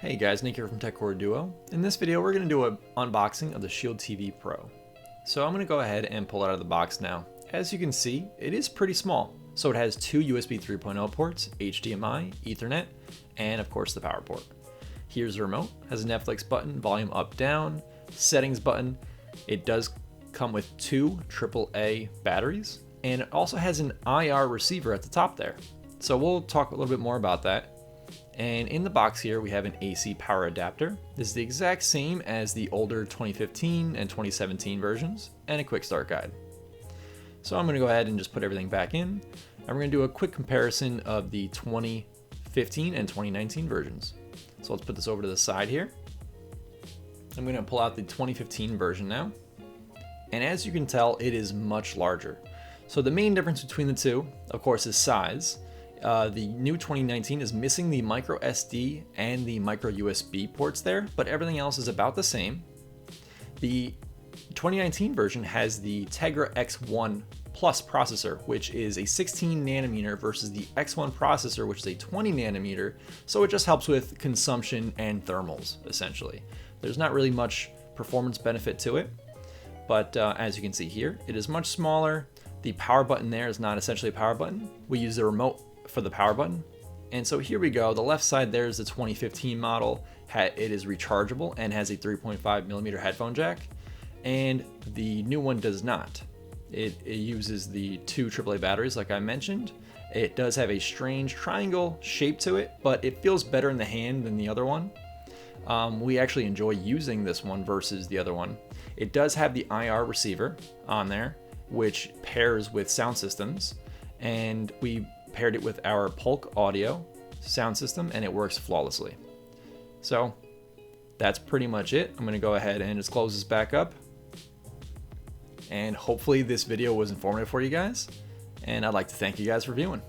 Hey guys, Nick here from TechCore Duo. In this video, we're going to do an unboxing of the Shield TV Pro. So I'm going to go ahead and pull it out of the box now. As you can see, it is pretty small. So it has two USB 3.0 ports, HDMI, Ethernet, and of course the power port. Here's the remote, has a Netflix button, volume up, down, settings button. It does come with two AAA batteries, and it also has an IR receiver at the top there. So we'll talk a little bit more about that. And in the box here, we have an AC power adapter. This is the exact same as the older 2015 and 2017 versions, and a quick start guide. So I'm gonna go ahead and just put everything back in, and we're gonna do a quick comparison of the 2015 and 2019 versions. So let's put this over to the side here. I'm gonna pull out the 2015 version now. And as you can tell, it is much larger. So the main difference between the two, of course, is size. The new 2019 is missing the micro SD and the micro USB ports there, but everything else is about the same. The 2019 version has the Tegra X1 Plus processor, which is a 16 nanometer versus the X1 processor, which is a 20 nanometer. So it just helps with consumption and thermals, essentially. There's not really much performance benefit to it, but as you can see here, it is much smaller. The power button there is not essentially a power button. We use the remote for the power button. And so here we go. The left side there is the 2015 model. It is rechargeable and has a 3.5 millimeter headphone jack. And the new one does not. It uses the two AAA batteries like I mentioned. It does have a strange triangle shape to it, but it feels better in the hand than the other one. We actually enjoy using this one versus the other one. It does have the IR receiver on there, which pairs with sound systems. And we paired it with our Polk audio sound system, and it works flawlessly. So that's pretty much it. I'm gonna go ahead and just close this back up. And hopefully this video was informative for you guys. And I'd like to thank you guys for viewing.